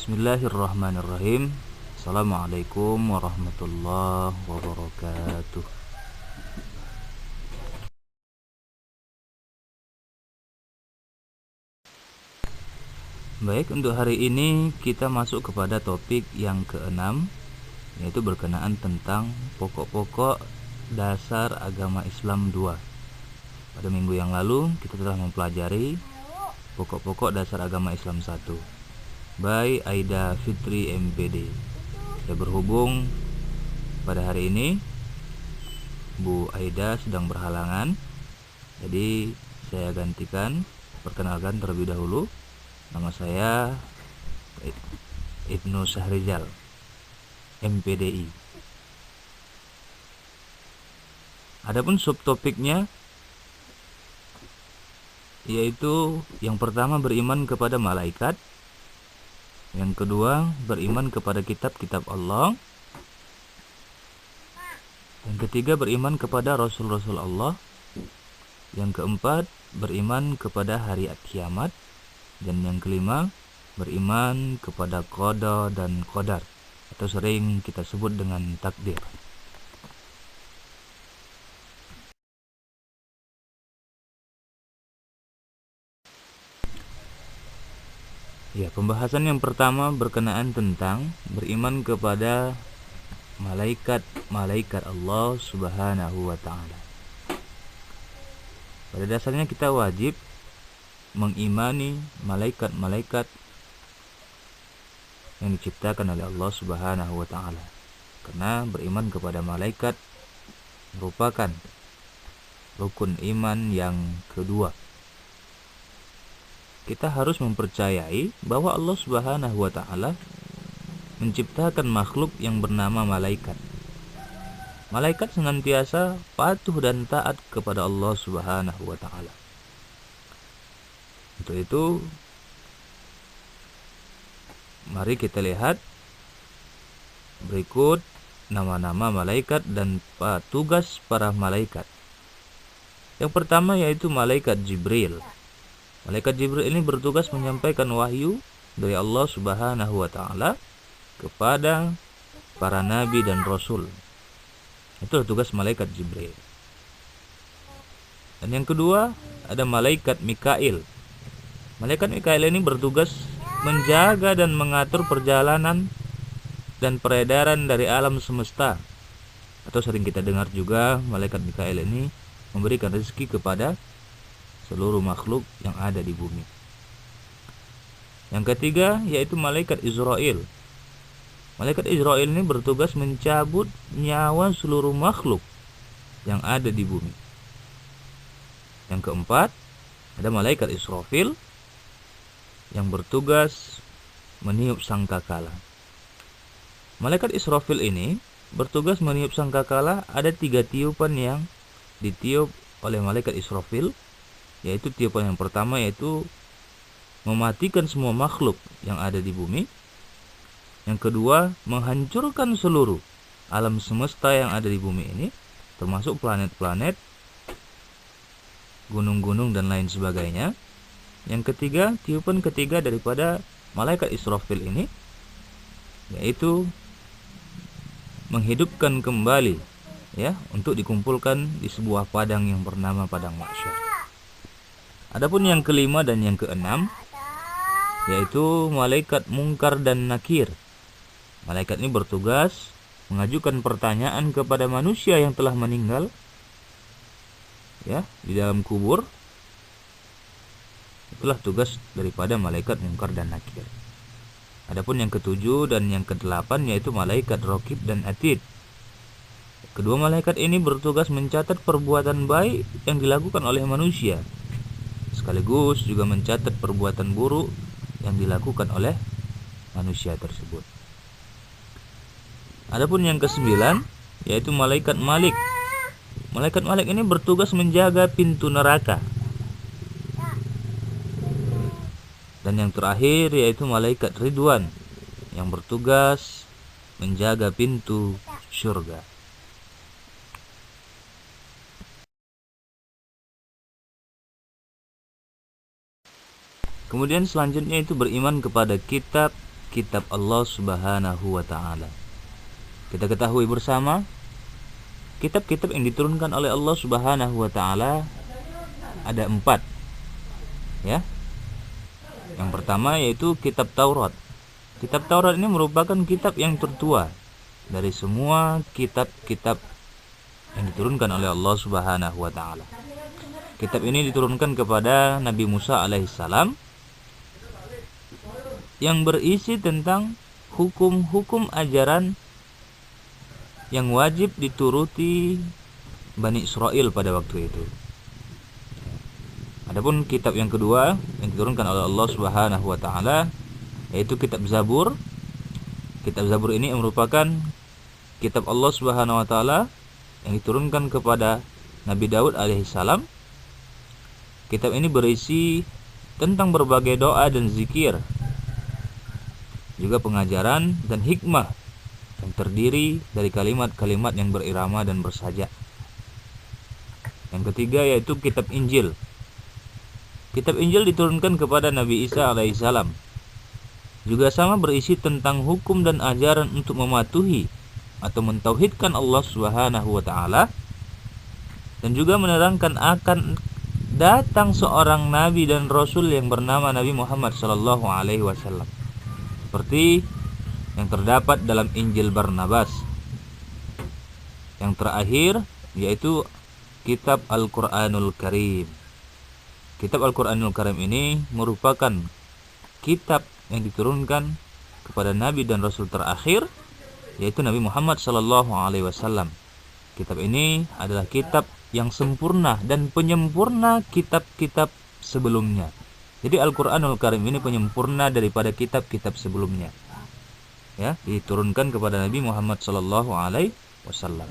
Bismillahirrahmanirrahim. Assalamualaikum warahmatullahi wabarakatuh. Baik, untuk hari ini kita masuk kepada topik yang keenam, yaitu berkenaan tentang pokok-pokok dasar agama Islam 2. Pada minggu yang lalu kita telah mempelajari pokok-pokok dasar agama Islam 1 by Aida Fitri MPD. Ya, berhubung pada hari ini Bu Aida sedang berhalangan, jadi saya gantikan. Perkenalkan terlebih dahulu, nama saya Ibnu Syahrizal, MPDI. Adapun subtopiknya yaitu yang pertama beriman kepada malaikat, yang kedua beriman kepada kitab-kitab Allah, yang ketiga beriman kepada Rasul-Rasul Allah, yang keempat beriman kepada hari kiamat, dan yang kelima beriman kepada qada dan qadar, atau sering kita sebut dengan takdir. Ya, pembahasan yang pertama berkenaan tentang beriman kepada malaikat Allah Subhanahu wa ta'ala. Pada dasarnya kita wajib mengimani malaikat-malaikat yang diciptakan oleh Allah Subhanahu wa ta'ala. Karena beriman kepada malaikat merupakan rukun iman yang kedua. Kita harus mempercayai bahwa Allah Subhanahu wa ta'ala menciptakan makhluk yang bernama malaikat. Malaikat senantiasa patuh dan taat kepada Allah Subhanahu wa ta'ala. Untuk itu, mari kita lihat berikut nama-nama malaikat dan tugas para malaikat. Yang pertama yaitu malaikat Jibril. Malaikat Jibril ini bertugas menyampaikan wahyu dari Allah Subhanahu wa ta'ala kepada para nabi dan rasul. Itu tugas malaikat Jibril. Dan yang kedua ada malaikat Mikail. Malaikat Mikail ini bertugas menjaga dan mengatur perjalanan dan peredaran dari alam semesta. Atau sering kita dengar juga malaikat Mikail ini memberikan rezeki kepada seluruh makhluk yang ada di bumi. Yang ketiga yaitu malaikat Israel. Malaikat Israel ini bertugas mencabut nyawa seluruh makhluk yang ada di bumi. Yang keempat ada malaikat Israfil yang bertugas meniup sangkakala. Malaikat Israfil ini bertugas meniup sangkakala. Ada 3 tiupan yang ditiup oleh malaikat Israfil, yaitu tiupan yang pertama yaitu mematikan semua makhluk yang ada di bumi. Yang kedua, menghancurkan seluruh alam semesta yang ada di bumi ini, termasuk planet-planet, gunung-gunung dan lain sebagainya. Yang ketiga, tiupan ketiga daripada malaikat Israfil ini yaitu menghidupkan kembali, ya, untuk dikumpulkan di sebuah padang yang bernama padang mahsyar. Adapun yang kelima dan yang keenam yaitu malaikat Mungkar dan Nakir. Malaikat ini bertugas mengajukan pertanyaan kepada manusia yang telah meninggal, ya, di dalam kubur. Itulah tugas daripada malaikat Mungkar dan Nakir. Adapun yang ketujuh dan yang kedelapan yaitu malaikat Raqib dan Atid. Kedua malaikat ini bertugas mencatat perbuatan baik yang dilakukan oleh manusia, sekaligus juga mencatat perbuatan buruk yang dilakukan oleh manusia tersebut. Adapun yang kesembilan yaitu malaikat Malik. Malaikat Malik ini bertugas menjaga pintu neraka. Dan yang terakhir yaitu malaikat Ridwan yang bertugas menjaga pintu surga. Kemudian selanjutnya itu beriman kepada kitab kitab Allah Subhanahu wa ta'ala. Kita ketahui bersama, kitab-kitab yang diturunkan oleh Allah Subhanahu wa ta'ala ada 4. Ya. Yang pertama yaitu kitab Taurat. Kitab Taurat ini merupakan kitab yang tertua dari semua kitab-kitab yang diturunkan oleh Allah Subhanahu wa ta'ala. Kitab ini diturunkan kepada Nabi Musa alaihissalam yang berisi tentang hukum-hukum ajaran yang wajib dituruti Bani Israel pada waktu itu. Adapun kitab yang kedua yang diturunkan oleh Allah Subhanahu wa ta'ala yaitu kitab Zabur. Kitab Zabur ini merupakan kitab Allah Subhanahu wa ta'ala yang diturunkan kepada Nabi Daud alaihissalam. Kitab ini berisi tentang berbagai doa dan zikir, juga pengajaran dan hikmah yang terdiri dari kalimat-kalimat yang berirama dan bersajak. Yang ketiga yaitu kitab Injil. Kitab Injil diturunkan kepada Nabi Isa alaihissalam. Juga sama berisi tentang hukum dan ajaran untuk mematuhi atau mentauhidkan Allah Subhanahu wa ta'ala, dan juga menerangkan akan datang seorang nabi dan rasul yang bernama Nabi Muhammad sallallahu alaihi wasallam, seperti yang terdapat dalam Injil Barnabas. Yang terakhir yaitu kitab Al-Qur'anul Karim. Kitab Al-Qur'anul Karim ini merupakan kitab yang diturunkan kepada nabi dan rasul terakhir, yaitu Nabi Muhammad sallallahu alaihi wasallam. Kitab ini adalah kitab yang sempurna dan penyempurna kitab-kitab sebelumnya. Jadi Al-Qur'anul Karim ini penyempurna daripada kitab-kitab sebelumnya. Ya, diturunkan kepada Nabi Muhammad sallallahu alaihi wasallam.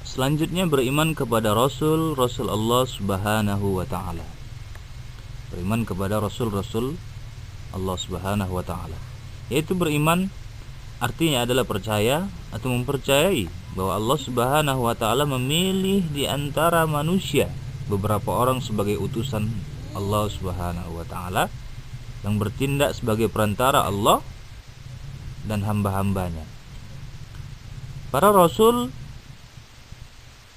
Selanjutnya beriman kepada Rasul Allah Subhanahu wa ta'ala. Beriman kepada Rasul Allah Subhanahu wa ta'ala, yaitu beriman artinya adalah percaya atau mempercayai bahwa Allah Subhanahu wa ta'ala memilih di antara manusia beberapa orang sebagai utusan Allah Subhanahu wa ta'ala yang bertindak sebagai perantara Allah dan hamba-hambanya. Para rasul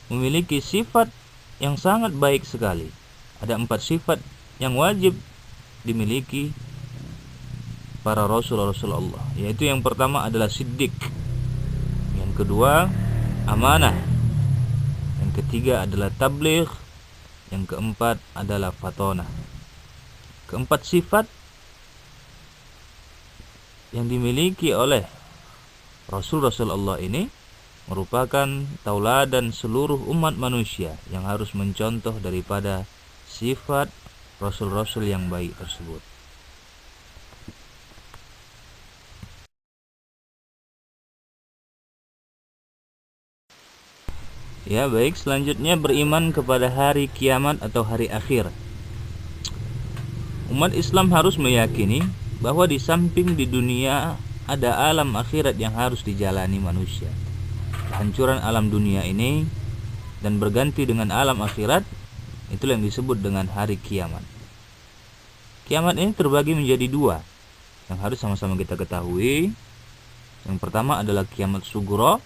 memiliki sifat yang sangat baik sekali. Ada 4 sifat yang wajib dimiliki para rasul Allah, yaitu yang pertama adalah siddiq, yang kedua amanah, yang ketiga adalah tabligh, yang keempat adalah fatonah. Keempat sifat yang dimiliki oleh Rasul Allah ini merupakan tauladan seluruh umat manusia yang harus mencontoh daripada sifat rasul-rasul yang baik tersebut. Ya, baik, selanjutnya beriman kepada hari kiamat atau hari akhir. Umat Islam harus meyakini bahwa di samping di dunia ada alam akhirat yang harus dijalani manusia. Kehancuran alam dunia ini dan berganti dengan alam akhirat, itulah yang disebut dengan hari kiamat. Kiamat ini terbagi menjadi 2 yang harus sama-sama kita ketahui. Yang pertama adalah kiamat sugro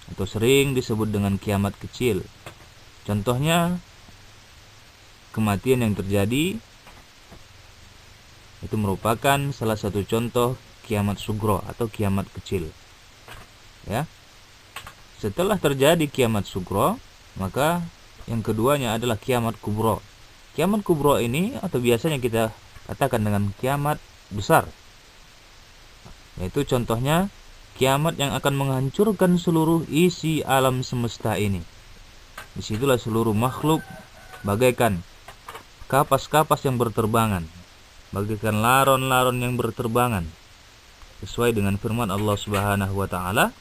atau sering disebut dengan kiamat kecil. Contohnya kematian yang terjadi itu merupakan salah satu contoh kiamat sugro atau kiamat kecil. Ya. Setelah terjadi kiamat sugro, maka yang keduanya adalah kiamat kubro. Kiamat kubro ini atau biasanya kita katakan dengan kiamat besar, yaitu contohnya kiamat yang akan menghancurkan seluruh isi alam semesta ini. Disitulah seluruh makhluk bagaikan kapas-kapas yang berterbangan, bagaikan laron-laron yang berterbangan, sesuai dengan firman Allah Subhanahu wa ta'ala,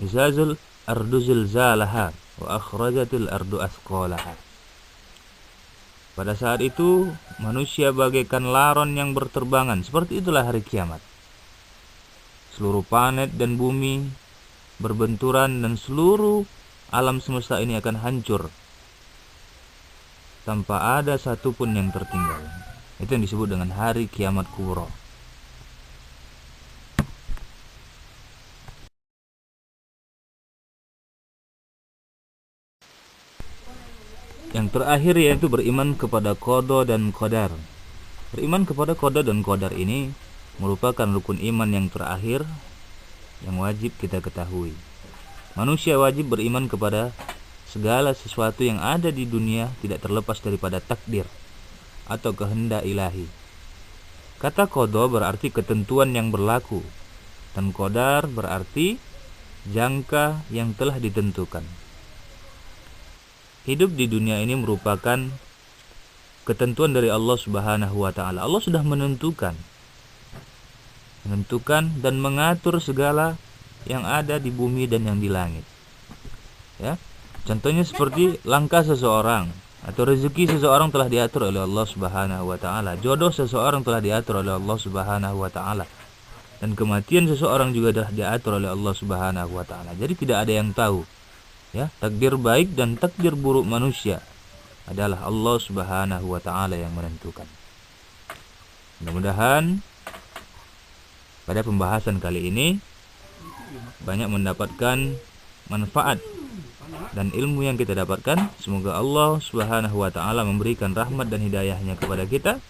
izazul ardu zilzalaha wa akhrajatil ardu athqalaha. Pada saat itu manusia bagaikan laron yang berterbangan. Seperti itulah hari kiamat. Seluruh planet dan bumi berbenturan dan seluruh alam semesta ini akan hancur tanpa ada satupun yang tertinggal. Itu yang disebut dengan hari kiamat kubra. Yang terakhir yaitu beriman kepada qada dan qadar. Beriman kepada qada dan qadar ini merupakan rukun iman yang terakhir yang wajib kita ketahui. Manusia wajib beriman kepada segala sesuatu yang ada di dunia tidak terlepas daripada takdir atau kehendak ilahi. Kata qada berarti ketentuan yang berlaku, dan qadar berarti jangka yang telah ditentukan. Hidup di dunia ini merupakan ketentuan dari Allah Subhanahu wa taala. Allah sudah menentukan dan mengatur segala yang ada di bumi dan yang di langit. Ya. Contohnya seperti langkah seseorang atau rezeki seseorang telah diatur oleh Allah Subhanahu wa taala. Jodoh seseorang telah diatur oleh Allah Subhanahu wa taala. Dan kematian seseorang juga telah diatur oleh Allah Subhanahu wa taala. Jadi tidak ada yang tahu. Ya, takdir baik dan takdir buruk manusia adalah Allah Subhanahu wa taala yang menentukan. Mudah-mudahan pada pembahasan kali ini banyak mendapatkan manfaat dan ilmu yang kita dapatkan. Semoga Allah Subhanahu wa taala memberikan rahmat dan hidayahnya kepada kita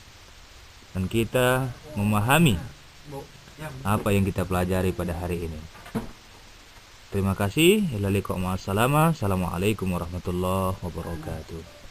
dan kita memahami apa yang kita pelajari pada hari ini. Terima kasih. Assalamualaikum warahmatullahi wabarakatuh.